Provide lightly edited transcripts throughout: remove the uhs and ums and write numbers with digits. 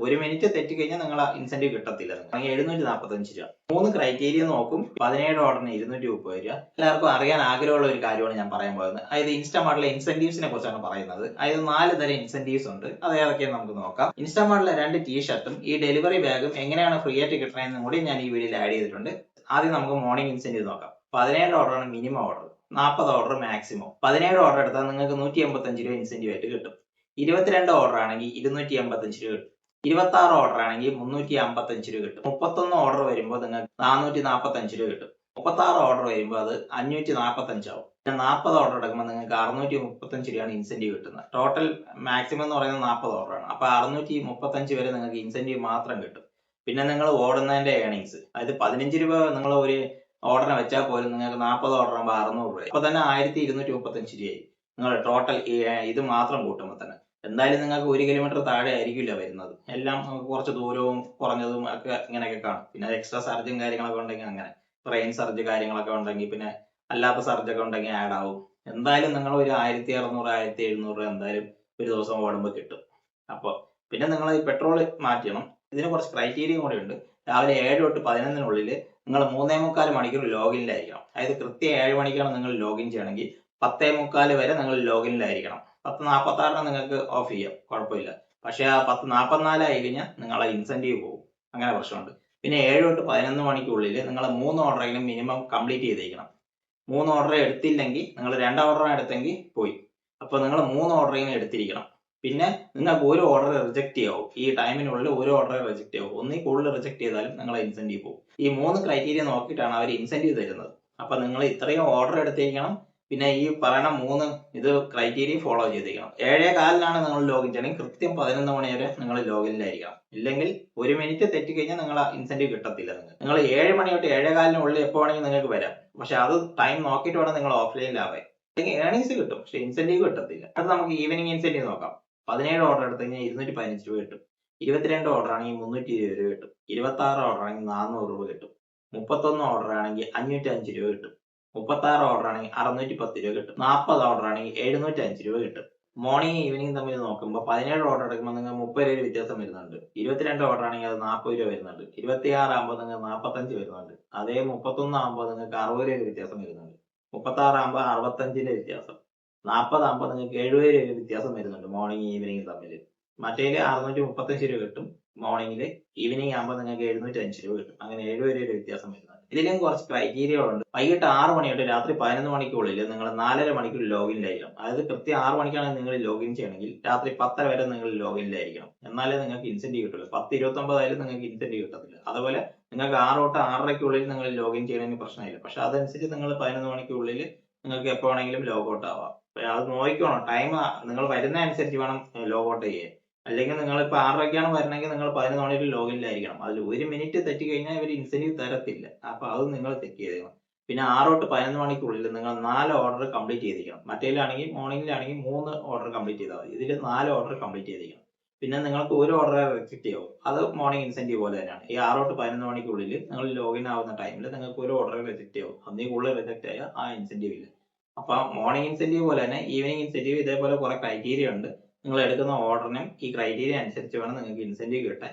1 minute തെറ്റിക്കഴിഞ്ഞാൽ നിങ്ങൾ incentive കിട്ടത്തില്ല. നിങ്ങൾക്ക് 745 രൂപ. 3 ക്രൈറ്റീരിയ നോക്കും. 17 ഓർഡറിന് 230 രൂപ. എല്ലാവർക്കും അറിയാൻ ആഗ്രഹമുള്ള ഒരു കാര്യമാണ് ഞാൻ പറയാൻ പോകുന്നത്. അതായത് ഇൻസ്റ്റാമാർട്ടിലെ ഇൻസെന്റീവ്സിനെ കുറിച്ചാണ് പറയുന്നത്. അതായത് 4 തരം ഇൻസെന്റീവ്സ് ഉണ്ട്. അത് ഏതൊക്കെയാണ് നമുക്ക് നോക്കാം. ഇൻസ്റ്റാമാർട്ടിലെ 2 ടീഷർട്ടും ഈ ഡെലിവറി ബാഗും എങ്ങനെയാണ് ഫ്രീ ആയിട്ട് കിട്ടണമെന്നും കൂടി ഞാൻ ഈ വീഡിയോയിൽ ആഡ് ചെയ്തിട്ടുണ്ട്. ആദ്യം നമുക്ക് മോർണിംഗ് ഇൻസെന്റീവ് നോക്കാം. 17 ഓർഡറാണ് minimum order, 40 order maximum. 17 order എടുത്താൽ നിങ്ങൾക്ക് 185 രൂപ ഇൻസെന്റീവ് ആയിട്ട് കിട്ടും. 22 ഓർഡർ ആണെങ്കിൽ 285 രൂപ കിട്ടും. 26 ഓർഡർ ആണെങ്കിൽ 355 രൂപ കിട്ടും. 31 ഓർഡർ വരുമ്പോൾ നിങ്ങൾക്ക് 445 രൂപ കിട്ടും. 36 ഓർഡർ വരുമ്പോൾ അത് 545 ആവും. 40 ഓർഡർ എടുക്കുമ്പോൾ നിങ്ങൾക്ക് 635 രൂപയാണ് ഇൻസെന്റീവ് കിട്ടുന്നത്. ടോട്ടൽ മാക്സിമം എന്ന് പറയുന്നത് 40 ഓർഡറാണ്. അപ്പൊ 635 വരെ നിങ്ങൾക്ക് ഇൻസെന്റീവ് മാത്രം കിട്ടും. പിന്നെ നിങ്ങൾ ഓടുന്നതിന്റെ ഏണിങ്സ്, അതായത് 15 രൂപ നിങ്ങൾ ഒരു ഓർഡറിനെ വെച്ചാൽ പോലും നിങ്ങൾക്ക് 40 ഓർഡർ ആകുമ്പോൾ 600 രൂപ. അപ്പൊ തന്നെ 1235 രൂപയായി നിങ്ങൾ ടോട്ടൽ ഇത് മാത്രം കൂട്ടുമ്പോൾ തന്നെ. എന്തായാലും നിങ്ങൾക്ക് 1 കിലോമീറ്റർ താഴെ ആയിരിക്കില്ല വരുന്നത്. എല്ലാം കുറച്ച് ദൂരവും കുറഞ്ഞതും ഒക്കെ ഇങ്ങനെയൊക്കെ കാണും. പിന്നെ എക്സ്ട്രാ സർജും കാര്യങ്ങളൊക്കെ ഉണ്ടെങ്കിൽ അങ്ങനെ ട്രെയിൻ സർജ് കാര്യങ്ങളൊക്കെ ഉണ്ടെങ്കിൽ, പിന്നെ അല്ലാത്ത സർജ് ഒക്കെ ഉണ്ടെങ്കിൽ ആഡ് ആവും. എന്തായാലും നിങ്ങൾ ഒരു 1600 1700 രൂപ എന്തായാലും ഒരു ദിവസം ഓടുമ്പോൾ കിട്ടും. അപ്പോൾ പിന്നെ നിങ്ങൾ ഈ പെട്രോൾ മാറ്റണം. ഇതിന് കുറച്ച് ക്രൈറ്റീരിയ കൂടി ഉണ്ട്. രാവിലെ 7 തൊട്ട് 11 നിങ്ങൾ 3.25 മണിക്കൂർ ലോഗിനിലായിരിക്കണം. അതായത് കൃത്യം 7 മണിക്കാണ് നിങ്ങൾ ലോഗിൻ ചെയ്യണമെങ്കിൽ 10.25 വരെ നിങ്ങൾ ലോഗിനിലായിരിക്കണം. 10:46 നിങ്ങൾക്ക് ഓഫ് ചെയ്യാം, കുഴപ്പമില്ല. പക്ഷെ ആ 10:44 ആയി കഴിഞ്ഞാൽ നിങ്ങളെ ഇൻസെന്റീവ് പോകും. അങ്ങനെ പ്രശ്നമുണ്ട്. പിന്നെ 7 തൊട്ട് 11 മണിക്കുള്ളിൽ നിങ്ങൾ 3 ഓർഡറെങ്കിലും മിനിമം കംപ്ലീറ്റ് ചെയ്തേക്കണം. 3 ഓർഡർ എടുത്തില്ലെങ്കിൽ, നിങ്ങൾ 2 ഓർഡറാണ് എടുത്തെങ്കിൽ പോയി. അപ്പൊ നിങ്ങൾ 3 ഓർഡറെങ്കിലും എടുത്തിരിക്കണം. പിന്നെ നിങ്ങൾക്ക് ഒരു ഓർഡർ റിജക്ട് ചെയ്യാവും. ഈ ടൈമിനുള്ളിൽ ഒരു ഓർഡർ റിജക്ട് ചെയ്യാവും. ഒന്നിൽ കൂടുതൽ റിജക്ട് ചെയ്താലും നിങ്ങളെ ഇൻസെന്റീവ് പോകും. ഈ 3 ക്രൈറ്റീരിയ നോക്കിയിട്ടാണ് അവർ ഇൻസെന്റീവ് തരുന്നത്. അപ്പൊ നിങ്ങൾ ഇത്രയും ഓർഡർ എടുത്തിരിക്കണം. പിന്നെ ഈ പറയുന്ന 3 ഇത് ക്രൈറ്റീരിയ ഫോളോ ചെയ്തിരിക്കണം. 7:15 നിങ്ങൾ ലോഗിൻ ചെയ്യണമെങ്കിൽ കൃത്യം 11 മണി വരെ നിങ്ങൾ ലോഗിനിലായിരിക്കണം. ഇല്ലെങ്കിൽ 1 മിനിറ്റ് തെറ്റിക്കഴിഞ്ഞാൽ നിങ്ങൾ ഇൻസെന്റീവ് കിട്ടത്തില്ല. നിങ്ങൾ 7 മണി തൊട്ട് 7:15 എപ്പോ വേണമെങ്കിൽ നിങ്ങൾക്ക് വരാം. പക്ഷെ അത് ടൈം നോക്കിയിട്ട് വേണം നിങ്ങൾ ഓഫ്ലൈനിലാവാൻ. അല്ലെങ്കിൽ ഏണിങ്സ് കിട്ടും, പക്ഷെ ഇൻസെന്റീവ് കിട്ടത്തില്ല. അത് നമുക്ക് ഈവനിങ് ഇൻസെന്റീവ് നോക്കാം. 17 ഓർഡർ എടുത്തു കഴിഞ്ഞാൽ 215 രൂപ കിട്ടും. 22 ഓർഡർ ആണെങ്കിൽ 320 രൂപ കിട്ടും. 26 ഓർഡർ ആണെങ്കിൽ 400 രൂപ കിട്ടും. 31 ഓർഡർ ആണെങ്കിൽ 505 രൂപ കിട്ടും. 36 ഓർഡർ ആണെങ്കിൽ 610 രൂപ കിട്ടും. 40 ഓർഡർ ആണെങ്കിൽ 705 രൂപ കിട്ടും. മോർണിംഗ് ഈവനിങ് തമ്മിൽ നോക്കുമ്പോൾ 17 ഓർഡർ എടുക്കുമ്പോൾ നിങ്ങൾ 30 രൂപ വ്യത്യാസം വരുന്നുണ്ട്. 22 ഓർഡർ ആണെങ്കിൽ അത് 40 രൂപ വരുന്നുണ്ട്. 26 ആകുമ്പോൾ നിങ്ങൾക്ക് 45 വരുന്നുണ്ട്. അതേ 31 ആകുമ്പോൾ നിങ്ങൾക്ക് 60 രൂപ വ്യത്യാസം വരുന്നുണ്ട്. 36 ആകുമ്പോൾ 65 വ്യത്യാസം. 40 ആകുമ്പോൾ നിങ്ങൾക്ക് 70 രൂപ വ്യത്യാസം വരുന്നുണ്ട് മോർണിംഗ് ഈവനിങ് തമ്മിൽ. മറ്റേല് 635 രൂപ കിട്ടും മോർണിംഗിൽ. ഈവനിങ് ആകുമ്പോൾ നിങ്ങൾക്ക് 705 രൂപ കിട്ടും. അങ്ങനെ 70 രൂപ വ്യത്യാസം വരുന്നുണ്ട്. ഇതിലും കുറച്ച് ക്രൈറ്റീരിയകളുണ്ട്. വൈകിട്ട് 6 മണി തൊട്ട് രാത്രി 11 മണിക്കുള്ളിൽ നിങ്ങൾ 4.5 മണിക്കൂർ ലോഗിനിലായിരിക്കണം. അതായത് കൃത്യം 6 മണിക്കാണ് നിങ്ങൾ ലോഗിൻ ചെയ്യണമെങ്കിൽ രാത്രി 10 വരെ നിങ്ങൾ ലോഗിനിലായിരിക്കണം. എന്നാലേ നിങ്ങൾക്ക് ഇൻസെന്റീവ് കിട്ടുള്ളൂ. 10:29 ആയാലും നിങ്ങൾക്ക് ഇൻസെന്റീവ് കിട്ടത്തില്ല. അതുപോലെ നിങ്ങൾക്ക് 6 തൊട്ട് 6:30 നിങ്ങൾ ലോഗിൻ ചെയ്യണമെങ്കിൽ പ്രശ്നമില്ല. പക്ഷെ അതനുസരിച്ച് നിങ്ങൾ 11 മണിക്കുള്ളിൽ നിങ്ങൾക്ക് എപ്പോ വേണമെങ്കിലും ലോഗൗട്ട് ആവാം. അത് നോക്കിക്കോണം. ടൈം നിങ്ങൾ വരുന്ന അനുസരിച്ച് വേണം ലോഗൗട്ട് ചെയ്യാൻ. അല്ലെങ്കിൽ നിങ്ങൾ ഇപ്പൊ 6:30ക്കാണ് വരണമെങ്കിൽ നിങ്ങൾ 11 മണിക്ക് ലോഗിനിലായിരിക്കണം. അതിൽ 1 മിനിറ്റ് തെറ്റി കഴിഞ്ഞാൽ ഇവർ ഇൻസെന്റീവ് തരത്തില്ല. അപ്പൊ അത് നിങ്ങൾ ചെക്ക് ചെയ്തേക്കണം. പിന്നെ 6 തൊട്ട് 11 മണിക്കുള്ളിൽ നിങ്ങൾ 4 ഓർഡർ കംപ്ലീറ്റ് ചെയ്തിരിക്കണം. മറ്റേലാണെങ്കിൽ മോർണിംഗിലാണെങ്കിൽ 3 ഓർഡർ കംപ്ലീറ്റ് ചെയ്താൽ മതി. ഇതിൽ 4 ഓർഡർ കംപ്ലീറ്റ് ചെയ്തിരിക്കണം. പിന്നെ നിങ്ങൾക്ക് ഒരു ഓർഡർ റിജക്ട് ചെയ്യാവും. അത് മോർണിംഗ് ഇൻസെന്റീവ് പോലെ തന്നെയാണ്. ഈ 6 തൊട്ട് 11 മണിക്കുള്ളിൽ നിങ്ങൾ ലോഗിൻ ആവുന്ന ടൈമിൽ നിങ്ങൾക്ക് ഒരു ഓർഡർ റിജക്ട് ചെയ്യാവും. അതിൽ കൂടുതൽ റിജക്ട് ആയാൽ ആ ഇൻസെന്റീവ് ഇല്ല. അപ്പൊ മോർണിംഗ് ഇൻസെന്റീവ് പോലെ തന്നെ ഈവനിങ് ഇൻസെന്റീവ് ഇതേപോലെ കുറെ ക്രൈറ്റീരിയ ഉണ്ട്. നിങ്ങൾ എടുക്കുന്ന ഓർഡറിനും ഈ ക്രൈറ്റീരിയ അനുസരിച്ച് വേണം നിങ്ങൾക്ക് ഇൻസെന്റീവ് കിട്ടാൻ.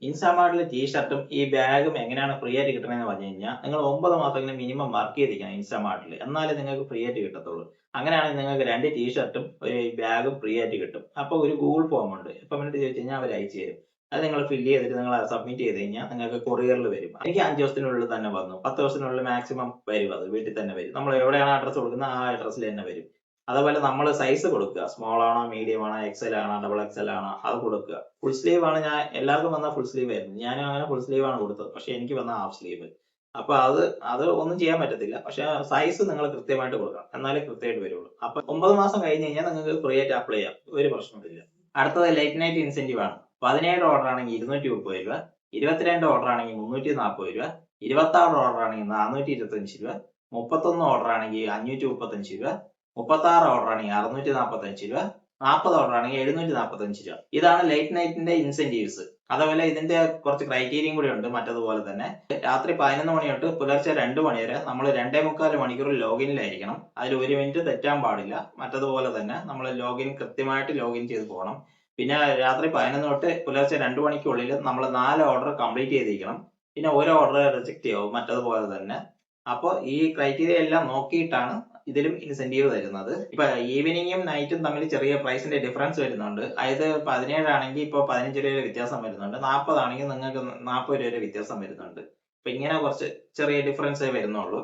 ഇൻസ്റ്റാമാർട്ടിലെ ടീഷർട്ടും ഈ ബാഗും എങ്ങനെയാണ് ഫ്രീ ആയിട്ട് കിട്ടണമെന്ന് പറഞ്ഞു കഴിഞ്ഞാൽ നിങ്ങൾ 9 മാസമെങ്കിലും മിനിമം വർക്ക് ചെയ്തിരിക്കണം ഇൻസ്റ്റാമാർട്ടിൽ. എന്നാലേ നിങ്ങൾക്ക് ഫ്രീ ആയിട്ട് കിട്ടത്തുള്ളൂ. അങ്ങനെയാണെങ്കിൽ നിങ്ങൾക്ക് 2 ടീഷർട്ടും ഒരു ബാഗും ഫ്രീ ആയിട്ട് കിട്ടും. അപ്പോൾ ഒരു ഗൂഗിൾ ഫോം ഉണ്ട്. എപ്പോൾ വേണ്ടി ചോദിച്ചു കഴിഞ്ഞാൽ അവർ അയച്ചു തരും. അത് നിങ്ങൾ ഫില്ല് ചെയ്തിട്ട് നിങ്ങൾ സബ്മിറ്റ് ചെയ്ത് കഴിഞ്ഞാൽ നിങ്ങൾക്ക് കൊറിയറിൽ വരും. എനിക്ക് 5 ദിവസത്തിനുള്ളിൽ തന്നെ വന്നു. 10 ദിവസത്തിനുള്ളിൽ മാക്സിമം വരും. അത് വീട്ടിൽ തന്നെ വരും. നമ്മൾ എവിടെയാണ് അഡ്രസ്സ് കൊടുക്കുന്നത് ആ അഡ്രസ്സിൽ തന്നെ വരും. അതുപോലെ നമ്മൾ സൈസ് കൊടുക്കുക. സ്മോൾ ആണോ, മീഡിയം ആണോ, എക്സൽ ആണോ, ഡബിൾ എക്സൽ ആണോ അത് കൊടുക്കുക. ഫുൾ സ്ലീവ് ആണ്. ഞാൻ എല്ലാവർക്കും വന്ന ഫുൾ സ്ലീവ് ആയിരുന്നു. ഞാനും അങ്ങനെ ഫുൾ സ്ലീവ് ആണ് കൊടുത്തത്. പക്ഷെ എനിക്ക് വന്ന ഹാഫ് സ്ലീവ്. അപ്പൊ അത് ഒന്നും ചെയ്യാൻ പറ്റത്തില്ല. പക്ഷെ സൈസ് നിങ്ങൾ കൃത്യമായിട്ട് കൊടുക്കണം. എന്നാലേ കൃത്യമായിട്ട് വരുള്ളൂ. അപ്പൊ 9 മാസം കഴിഞ്ഞ് കഴിഞ്ഞാൽ നിങ്ങൾക്ക് ഫ്രീ ആയിട്ട് അപ്ലൈ ചെയ്യാം. ഒരു പ്രശ്നമില്ല. അടുത്തത് ലേറ്റ് നൈറ്റ് ഇൻസെന്റീവ് ആണ്. 17 ഓർഡർ ആണെങ്കിൽ 230 രൂപ. 22 ഓർഡർ ആണെങ്കിൽ 340 രൂപ. 26 ഓർഡർ ആണെങ്കിൽ 425 രൂപ. 31 ഓർഡർ ആണെങ്കിൽ 535 രൂപ. 36 ഓർഡർ ആണെങ്കിൽ 645 രൂപ. 40 ഓർഡർ ആണെങ്കിൽ 745 രൂപ. ഇതാണ് ലേറ്റ് നൈറ്റിന്റെ ഇൻസെന്റീവ്സ്. അതുപോലെ ഇതിന്റെ കുറച്ച് ക്രൈറ്റീരിയയും കൂടി ഉണ്ട് മറ്റതുപോലെ തന്നെ. രാത്രി 11 മണി തൊട്ട് പുലർച്ചെ 2 മണി വരെ നമ്മൾ 2.25 മണിക്കൂർ ലോഗിനിലായിരിക്കണം. അതിൽ 1 മിനിറ്റ് തെറ്റാൻ പാടില്ല. മറ്റതുപോലെ തന്നെ നമ്മൾ ലോഗിൻ കൃത്യമായിട്ട് ലോഗിൻ ചെയ്ത് പോകണം. പിന്നെ രാത്രി 11 തൊട്ട് പുലർച്ചെ 2 മണിക്കുള്ളിൽ നമ്മൾ 4 ഓർഡർ കംപ്ലീറ്റ് ചെയ്തിരിക്കണം. പിന്നെ ഒരു ഓർഡർ റിജക്ട് ചെയ്യും മറ്റതുപോലെ തന്നെ. അപ്പോൾ ഈ ക്രൈറ്റീരിയ എല്ലാം നോക്കിയിട്ടാണ് ഇതിലും ഇൻസെന്റീവ് തരുന്നത്. ഇപ്പൊ ഈവനിങ്ങും നൈറ്റും തമ്മിൽ ചെറിയ പ്രൈസിന്റെ ഡിഫറൻസ് വരുന്നുണ്ട്. അതായത് 17 ആണെങ്കിൽ ഇപ്പൊ 15 രൂപ വ്യത്യാസം വരുന്നുണ്ട്, 40 ആണെങ്കിൽ നിങ്ങൾക്ക് 40 രൂപ വ്യത്യാസം വരുന്നുണ്ട്. അപ്പൊ ഇങ്ങനെ കുറച്ച് ചെറിയ ഡിഫറൻസേ വരുന്നുള്ളൂ.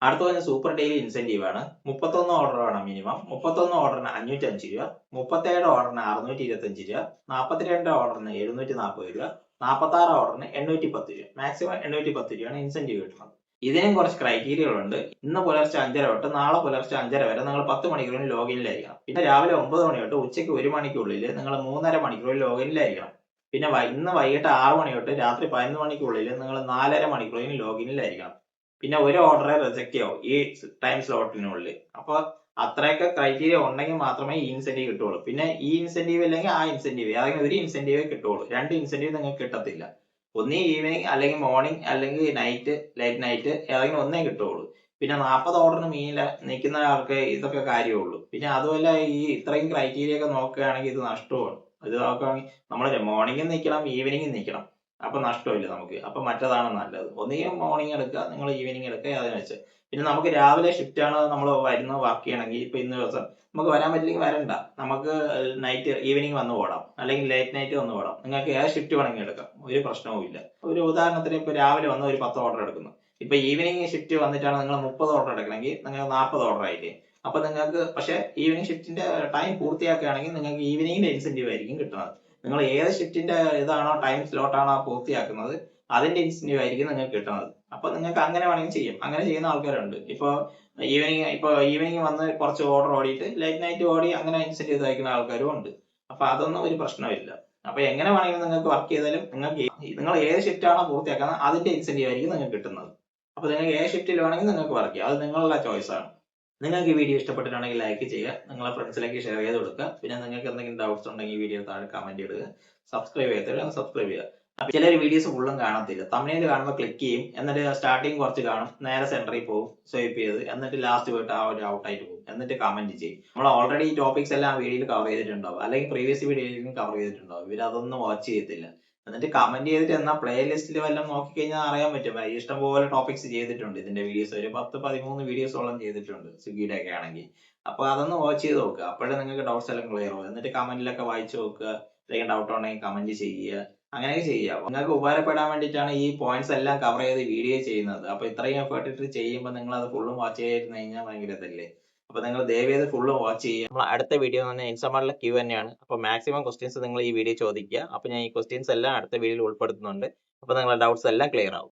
അടുത്ത പറഞ്ഞ സൂപ്പർ ഡെയിലി ഇൻസെന്റീവ് ആണ്. 31 ഓർഡർ ആണ് മിനിമം. 31 ഓർഡറിന് 505 രൂപ, 37 ഓർഡറിന് 625 രൂപ, 42 ഓർഡറിന് 740 രൂപ, 46 ഓർഡറിന് 810 രൂപ. മാക്സിമം 810 രൂപയാണ് ഇൻസെന്റീവ് കിട്ടുന്നത്. ഇതിനും കുറച്ച് ക്രൈറ്റീരിയകളുണ്ട്. ഇന്ന് പുലർച്ചെ 5:30 തൊട്ട് നാളെ പുലർച്ചെ 5:30 വരെ നിങ്ങൾ 10 മണിക്കൂറിന് ലോഗിനിലായിരിക്കണം. പിന്നെ രാവിലെ 9 മണി തൊട്ട് ഉച്ചയ്ക്ക് 1 മണിക്കുള്ളിൽ നിങ്ങൾ 3.5 മണിക്കൂറിൽ ലോഗിനിലായിരിക്കണം. പിന്നെ ഇന്ന് വൈകിട്ട് 6 മണി തൊട്ട് രാത്രി 11 മണിക്കുള്ളിൽ നിങ്ങൾ 4.5 മണിക്കൂറിന് ലോഗിനിലായിരിക്കണം. പിന്നെ ഒരു ഓർഡറെ റിജക്ട് ചെയ്യും ഈ ടൈം സ്ലോട്ടിനുള്ളിൽ. അപ്പൊ അത്രയൊക്കെ ക്രൈറ്റീരിയ ഉണ്ടെങ്കിൽ മാത്രമേ ഈ ഇൻസെന്റീവ് കിട്ടുള്ളൂ. പിന്നെ ഈ ഇൻസെന്റീവ് അല്ലെങ്കിൽ ആ ഇൻസെന്റീവ്, ഏതെങ്കിലും ഒരു ഇൻസെന്റീവേ കിട്ടുള്ളൂ. 2 ഇൻസെന്റീവ് നിങ്ങൾക്ക് കിട്ടത്തില്ല. ഒന്നീ ഈവനിങ് അല്ലെങ്കിൽ മോർണിംഗ് അല്ലെങ്കിൽ നൈറ്റ്, ലേറ്റ് നൈറ്റ്, ഏതെങ്കിലും ഒന്നേ കിട്ടുള്ളൂ. പിന്നെ 40 ഓർഡറിന് മീനിൽ നിൽക്കുന്ന ആൾക്ക് ഇതൊക്കെ കാര്യമുള്ളൂ. പിന്നെ അതുമല്ല, ഈ ഇത്രയും ക്രൈറ്റീരിയ ഒക്കെ നോക്കുകയാണെങ്കിൽ ഇത് നഷ്ടമാണ്. ഇത് നോക്കുകയാണെങ്കിൽ നമ്മൾ മോർണിംഗും നിൽക്കണം, ഈവനിങ്ങും നിൽക്കണം. അപ്പൊ നഷ്ടമില്ല നമുക്ക്. അപ്പൊ മറ്റേതാണ് നല്ലത്. ഒന്നുകിൽ മോർണിംഗ് എടുക്കുക, നിങ്ങൾ ഈവനിങ് എടുക്കുക, അതിന് വെച്ച്. പിന്നെ നമുക്ക് രാവിലെ ഷിഫ്റ്റ് ആണ് നമ്മൾ വരുന്നത് വർക്ക് ചെയ്യണമെങ്കിൽ, ഇപ്പൊ ഇന്ന് ദിവസം നമുക്ക് വരാൻ പറ്റില്ലെങ്കിൽ വരണ്ട, നമുക്ക് നൈറ്റ് ഈവനിങ് വന്ന് പോടാം, അല്ലെങ്കിൽ ലേറ്റ് നൈറ്റ് വന്ന് പോടാം. നിങ്ങൾക്ക് ഏത് ഷിഫ്റ്റ് വേണമെങ്കിൽ എടുക്കാം, ഒരു പ്രശ്നവും ഇല്ല. ഒരു ഉദാഹരണത്തിന് ഇപ്പൊ രാവിലെ വന്ന് ഒരു 10 ഓർഡർ എടുക്കുന്നു. ഇപ്പൊ ഈവനിങ് ഷിഫ്റ്റ് വന്നിട്ടാണ് നിങ്ങൾ 30 ഓർഡർ എടുക്കണമെങ്കിൽ നിങ്ങൾക്ക് 40 ഓർഡർ ആയില്ലേ. അപ്പൊ നിങ്ങൾക്ക് പക്ഷെ ഈവനിങ് ഷിഫ്റ്റിന്റെ ടൈം പൂർത്തിയാക്കുകയാണെങ്കിൽ നിങ്ങൾക്ക് ഈവനിങ്ങിന്റെ ഇൻസെന്റീവ് ആയിരിക്കും കിട്ടുന്നത്. നിങ്ങൾ ഏത് ഷിഫ്റ്റിന്റെ ഇതാണോ ടൈം സ്ലോട്ടാണോ പൂർത്തിയാക്കുന്നത് അതിന്റെ ഇൻസെന്റീവ് ആയിരിക്കും നിങ്ങൾക്ക് കിട്ടുന്നത്. അപ്പൊ നിങ്ങൾക്ക് അങ്ങനെ വേണമെങ്കിൽ ചെയ്യും. അങ്ങനെ ചെയ്യുന്ന ആൾക്കാരുണ്ട്. ഇപ്പൊ ഈവനിങ് വന്ന് കുറച്ച് ഓർഡർ ഓടിയിട്ട് ലേറ്റ് നൈറ്റ് ഓടി അങ്ങനെ ഇൻസെന്റീവ് തയ്ക്കുന്ന ആൾക്കാരും ഉണ്ട്. അപ്പൊ അതൊന്നും ഒരു പ്രശ്നമില്ല. അപ്പൊ എങ്ങനെ വേണമെങ്കിലും നിങ്ങൾക്ക് വർക്ക് ചെയ്താലും നിങ്ങൾ ഏത് ഷിഫ്റ്റ് ആണോ പൂർത്തിയാക്കുന്നത് അതിന്റെ ഇൻസെന്റീവ് ആയിരിക്കും നിങ്ങൾക്ക് കിട്ടുന്നത്. അപ്പൊ നിങ്ങൾക്ക് ഏത് ഷിഫ്റ്റിൽ വേണമെങ്കിൽ നിങ്ങൾക്ക് വർക്ക് ചെയ്യാം. അത് നിങ്ങളുടെ ചോയ്സ് ആണ്. നിങ്ങൾക്ക് ഈ വീഡിയോ ഇഷ്ടപ്പെട്ടിട്ടുണ്ടെങ്കിൽ ലൈക്ക് ചെയ്യുക, നിങ്ങളെ ഫ്രണ്ട്സിലേക്ക് ഷെയർ ചെയ്ത് കൊടുക്കുക. പിന്നെ നിങ്ങൾക്ക് എന്തെങ്കിലും ഡൗട്ട്സ് ഉണ്ടെങ്കിൽ ഈ വീഡിയോ താഴെ കമന്റ് ഇടുക. സബ്സ്ക്രൈബ് ചെയ്യാത്തവർ സബ്സ്ക്രൈബ് ചെയ്യുക. അപ്പൊ ചിലർ വീഡിയോസ് ഫുള്ളും കാണത്തില്ല. തമിഴിൽ കാണുമ്പോൾ ക്ലിക്ക് ചെയ്യും, എന്നിട്ട് സ്റ്റാർട്ടിങ് കുറച്ച് കാണും, നേരെ സെന്ററിൽ പോകും, സ്വൈപ്പ് ചെയ്ത്, എന്നിട്ട് ലാസ്റ്റ് പോയിട്ട് ആ ഒരു ഔട്ട് ആയിട്ട് പോകും, എന്നിട്ട് കമന്റ് ചെയ്യും. നമ്മൾ ഓൾറെഡി ഈ ടോപ്പിക്സ് എല്ലാം വീഡിയോയിൽ കവർ ചെയ്തിട്ടുണ്ടാവും, അല്ലെങ്കിൽ പ്രീവിയസ് വീഡിയോയിലും കവർ ചെയ്തിട്ടുണ്ടാവും. ഇവർ അതൊന്നും വാച്ച് ചെയ്യത്തില്ല. എന്നിട്ട് കമന്റ് ചെയ്തിട്ട് എന്നാൽ പ്ലേ ലിസ്റ്റിൽ വല്ലതും നോക്കിക്കഴിഞ്ഞാൽ അറിയാൻ പറ്റും. ഇഷ്ടംപോലെ ടോപ്പിക്സ് ചെയ്തിട്ടുണ്ട്. ഇതിന്റെ വീഡിയോസ് ഒരു 10-13 വീഡിയോസോളം ചെയ്തിട്ടുണ്ട്, സ്വിഗ്ഗിയുടെ ഒക്കെ ആണെങ്കിൽ. അപ്പൊ അതൊന്ന് വാച്ച് ചെയ്ത് നോക്കുക. അപ്പോഴേ നിങ്ങൾക്ക് ഡൗട്ട്സ് എല്ലാം ക്ലിയർ ആവും. എന്നിട്ട് കമന്റിലൊക്കെ വായിച്ചു നോക്കുക, അല്ലെങ്കിൽ ഡൗട്ട് ഉണ്ടെങ്കിൽ കമന്റ് ചെയ്യുക. അങ്ങനെയൊക്കെ ചെയ്യാം. നിങ്ങൾക്ക് ഉപകാരപ്പെടാൻ വേണ്ടിയിട്ടാണ് ഈ പോയിന്റ്സ് എല്ലാം കവർ ചെയ്ത് വീഡിയോ ചെയ്യുന്നത്. അപ്പൊ ഇത്രയും എഫേർട്ട് ഇട്ട് ചെയ്യുമ്പോൾ നിങ്ങൾ അത് ഫുള്ളും വാച്ച് ചെയ്തിരുന്നു കഴിഞ്ഞാൽ ഭയങ്കര ഇതല്ലേ. അപ്പൊ നിങ്ങൾ ദയവേത് ഫുള്ളും വാച്ച് ചെയ്യുക. നമ്മൾ അടുത്ത വീഡിയോ എന്ന് പറഞ്ഞാൽ ഇൻസ്റ്റമാർട്ടിലെ ക്യൂ തന്നെയാണ്. അപ്പൊ മാക്സിമം ക്വസ്റ്റ്യൻസ് നിങ്ങൾ ഈ വീഡിയോ ചോദിക്കുക. അപ്പൊ ഞാൻ ഈ ക്വസ്റ്റ്യൻസ് എല്ലാം അടുത്ത വീഡിയോയിൽ ഉൾപ്പെടുത്തുന്നുണ്ട്. അപ്പൊ നിങ്ങളുടെ ഡൗട്ട്സ് എല്ലാം ക്ലിയർ ആവും.